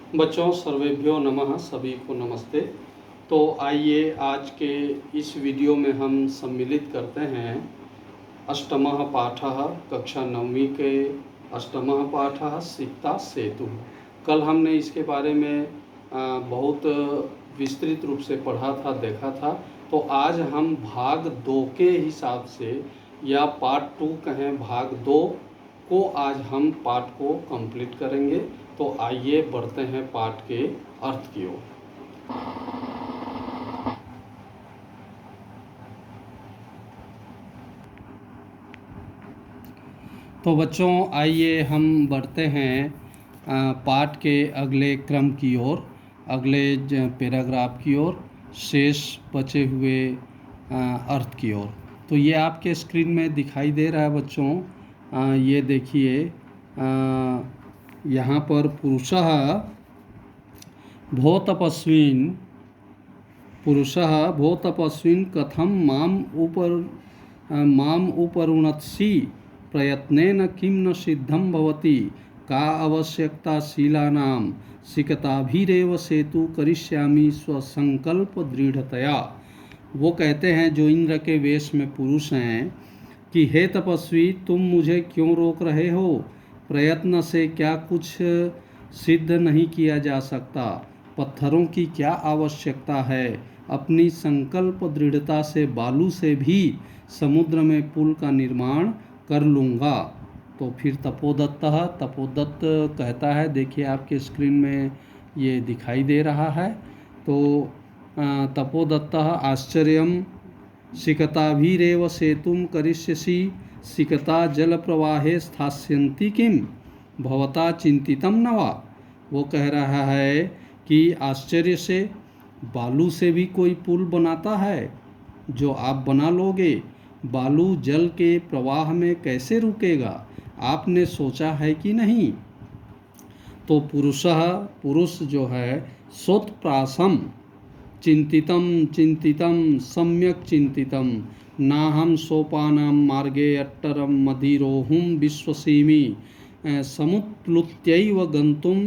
बच्चों सर्वेभ्यो नमः, सभी को नमस्ते। तो आइए आज के इस वीडियो में हम सम्मिलित करते हैं अष्टमः पाठः, कक्षा 9वीं के अष्टमः पाठः सीता सेतु। कल हमने इसके बारे में बहुत विस्तृत रूप से पढ़ा था, देखा था। तो आज हम भाग 2 के हिसाब से, या पार्ट 2 कहें, भाग 2 को आज हम पाठ को कंप्लीट करेंगे। तो आइए बढ़ते हैं पाठ के अर्थ की ओर। तो बच्चों आइए हम बढ़ते हैं पाठ के अगले क्रम की ओर, अगले पैराग्राफ की ओर, शेष बचे हुए अर्थ की ओर। तो ये आपके स्क्रीन में दिखाई दे रहा है बच्चों। ये देखिए, यहाँ पर पुरुषः भो तपस्विन् कथं माम उपरुणत्सि प्रयत्नेन किं न सिद्धं भवति का आवश्यकता शीलानां सिकताभिरेव सेतु करिष्यामि स्वसंकल्प दृढ़तया। वो कहते हैं जो इंद्र के वेश में पुरुष हैं कि हे तपस्वी, तुम मुझे क्यों रोक रहे हो? प्रयत्न से क्या कुछ सिद्ध नहीं किया जा सकता? पत्थरों की क्या आवश्यकता है? अपनी संकल्प दृढ़ता से बालू से भी समुद्र में पुल का निर्माण कर लूँगा। तो फिर तपोदत्त कहता है, देखिए आपके स्क्रीन में ये दिखाई दे रहा है। तो तपोदत्त आश्चर्यं सिकताभिरेव सेतुं करिष्यसि सिकता जल प्रवाहे स्थास्यन्ति किम भवता चिंतितम न वा। वो कह रहा है कि आश्चर्य से बालू से भी कोई पुल बनाता है जो आप बना लोगे? बालू जल के प्रवाह में कैसे रुकेगा? आपने सोचा है कि नहीं? तो पुरुष जो है सोत्प्रासम चिंतितम सम्यक चिंतितम नाहम सोपानां मार्गे अट्टरम मदिरोहुं विश्वसीमि समुत्प्लुत्यैव गंतुम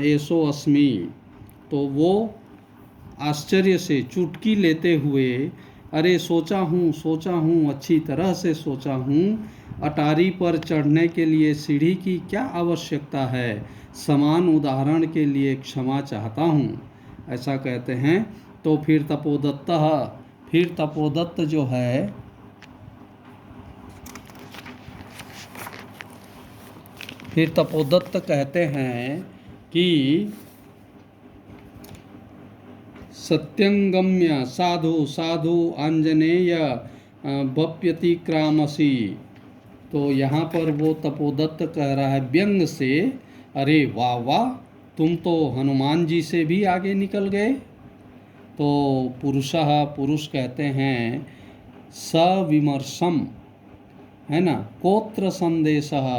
एसो अस्मि। तो वो आश्चर्य से चुटकी लेते हुए, अरे सोचा हूँ, अच्छी तरह से सोचा हूँ। अटारी पर चढ़ने के लिए सीढ़ी की क्या आवश्यकता है? समान उदाहरण के लिए क्षमा चाहता हूँ, ऐसा कहते हैं। तो फिर तपोदत्त जो है, फिर तपोदत्त कहते हैं कि सत्यंगम्य साधु आंजनेय बप्यतिक्रामसि। तो यहाँ पर वो तपोदत्त कह रहा है व्यंग से, अरे वाह वाह, तुम तो हनुमान जी से भी आगे निकल गए। तो पुरुष कहते हैं सविमर्शम, है ना, कोत्र संदेशः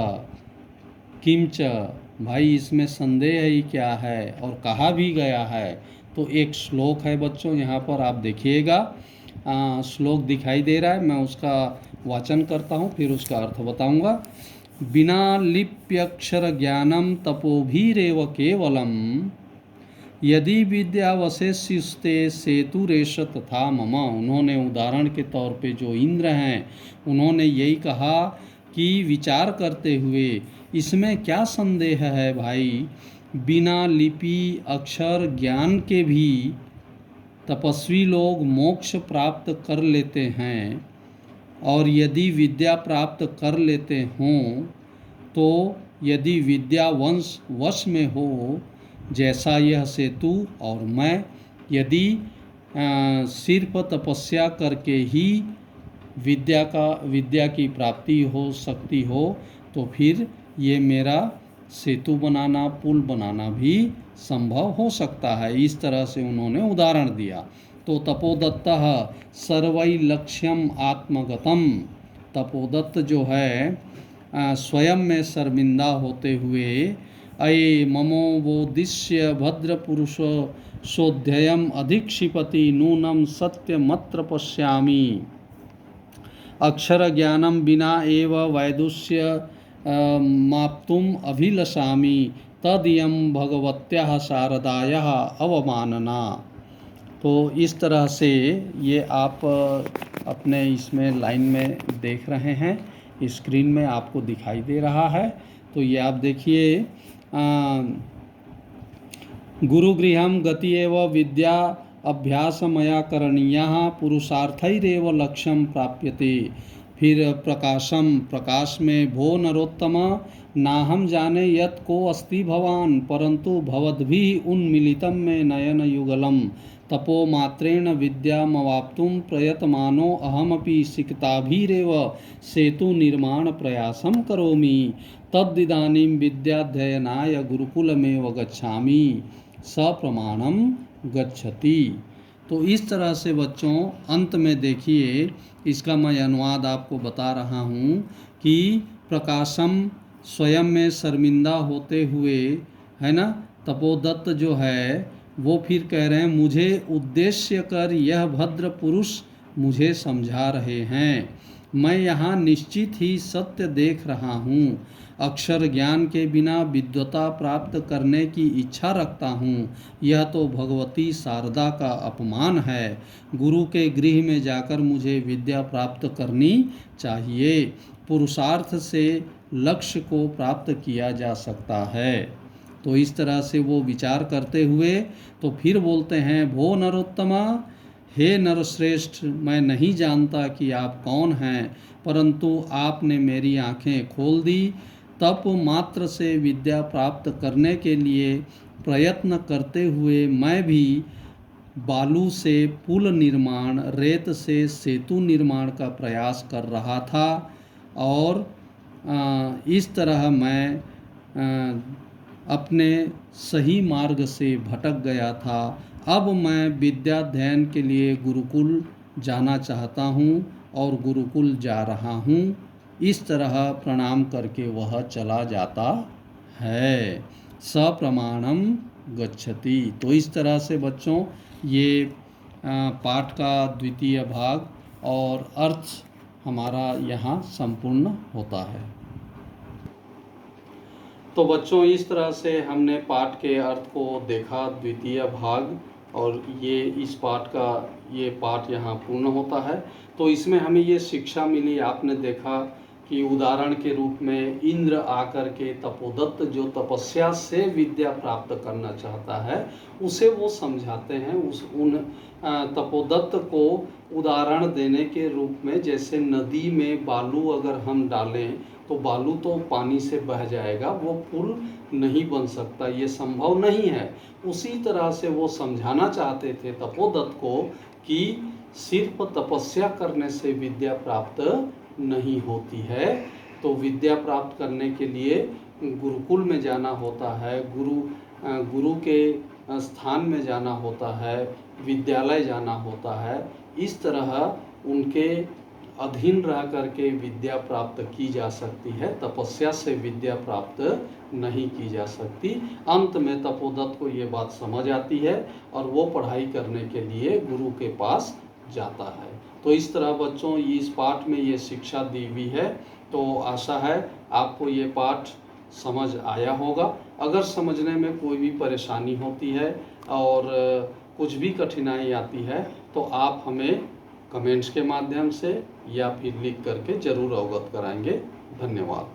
किंच, भाई इसमें संदेह ही क्या है? और कहा भी गया है। तो एक श्लोक है बच्चों, यहाँ पर आप देखिएगा, श्लोक दिखाई दे रहा है, मैं उसका वाचन करता हूँ, फिर उसका अर्थ बताऊँगा। बिना लिप्यक्षर ज्ञानम तपोभिरेव केवलम यदि विद्यावशेष्यस्ते सेतुरेश तथा मम। उन्होंने उदाहरण के तौर पे, जो इंद्र हैं, उन्होंने यही कहा कि विचार करते हुए, इसमें क्या संदेह है भाई? बिना लिपि अक्षर ज्ञान के भी तपस्वी लोग मोक्ष प्राप्त कर लेते हैं, और यदि विद्या प्राप्त कर लेते हों तो यदि विद्या वश में हो, जैसा यह सेतु और मैं, यदि सिर्फ तपस्या करके ही विद्या की प्राप्ति हो सकती हो, तो फिर ये मेरा सेतु बनाना, पुल बनाना भी संभव हो सकता है। इस तरह से उन्होंने उदाहरण दिया। तो तपोदत्तः सर्वै लक्ष्यम आत्मगतम। तपोदत्त जो है स्वयं में शर्मिंदा होते हुए, अये ममो वोदिष्य भद्र पुरुष सोध्ययम अधिक्षिपति नूनम सत्यमत्र पश्यामि। अक्षर ज्ञानम बिना एव वैदुष्य माप्तुम अभिलषामि तदियं भगवत्याः शारदायाः अवमानना। तो इस तरह से ये आप अपने इसमें लाइन में देख रहे हैं, स्क्रीन में आपको दिखाई दे रहा है। तो ये आप देखिए, गुरुगृहं गति एव विद्या अभ्यास मया करणीयः पुरुषार्थैरेव लक्ष्यं प्राप्यते। फिर प्रकाशम, प्रकाश में भो नरोत्तम नाहम जाने यत् को अस्ति भवान परंतु भवद्भिः उन्मिलितं मे नयन युगलम तपो मात्रेण विद्यामवाप्तुं प्रयतमानो अहमपि सिकताभिरेव सेतु निर्माण प्रयासं करोमि तद्इदानीं विद्याध्ययनाय गुरुकुलमेव गच्छामि सप्रमाणम गच्छति। तो इस तरह से बच्चों अंत में देखिए, इसका मैं अनुवाद आपको बता रहा हूँ कि प्रकाशम स्वयं में शर्मिंदा होते हुए, है ना, तपोदत्त जो है वो फिर कह रहे हैं मुझे उद्देश्य कर यह भद्र पुरुष मुझे समझा रहे हैं। मैं यहाँ निश्चित ही सत्य देख रहा हूँ, अक्षर ज्ञान के बिना विद्वता प्राप्त करने की इच्छा रखता हूँ। यह तो भगवती शारदा का अपमान है। गुरु के गृह में जाकर मुझे विद्या प्राप्त करनी चाहिए। पुरुषार्थ से लक्ष्य को प्राप्त किया जा सकता है। तो इस तरह से वो विचार करते हुए तो फिर बोलते हैं, भो नरोत्तमा, हे नरश्रेष्ठ, मैं नहीं जानता कि आप कौन हैं, परंतु आपने मेरी आंखें खोल दी। तप मात्र से विद्या प्राप्त करने के लिए प्रयत्न करते हुए मैं भी बालू से पुल निर्माण, रेत से सेतु निर्माण का प्रयास कर रहा था और इस तरह मैं अपने सही मार्ग से भटक गया था। अब मैं विद्याध्ययन के लिए गुरुकुल जाना चाहता हूँ और गुरुकुल जा रहा हूँ। इस तरह प्रणाम करके वह चला जाता है। सप्रमाणम गच्छति। तो इस तरह से बच्चों ये पाठ का द्वितीय भाग और अर्थ हमारा यहाँ संपूर्ण होता है। तो बच्चों इस तरह से हमने पाठ के अर्थ को देखा, द्वितीय भाग, और ये इस पाठ का ये पाठ यहाँ पूर्ण होता है। तो इसमें हमें ये शिक्षा मिली, आपने देखा कि उदाहरण के रूप में इंद्र आकर के तपोदत्त जो तपस्या से विद्या प्राप्त करना चाहता है उसे वो समझाते हैं। उन तपोदत्त को उदाहरण देने के रूप में, जैसे नदी में बालू अगर हम डालें तो बालू तो पानी से बह जाएगा, वो पुल नहीं बन सकता, ये संभव नहीं है। उसी तरह से वो समझाना चाहते थे तपोदत्त को कि सिर्फ तपस्या करने से विद्या प्राप्त नहीं होती है। तो विद्या प्राप्त करने के लिए गुरुकुल में जाना होता है, गुरु के स्थान में जाना होता है, विद्यालय जाना होता है। इस तरह उनके अधीन रह करके विद्या प्राप्त की जा सकती है, तपस्या से विद्या प्राप्त नहीं की जा सकती। अंत में तपोदत्त को ये बात समझ आती है और वो पढ़ाई करने के लिए गुरु के पास जाता है। तो इस तरह बच्चों इस पाठ में ये शिक्षा दी हुई है। तो आशा है आपको ये पाठ समझ आया होगा। अगर समझने में कोई भी परेशानी होती है और कुछ भी कठिनाई आती है तो आप हमें कमेंट्स के माध्यम से या फिर लिख करके ज़रूर अवगत कराएंगे। धन्यवाद।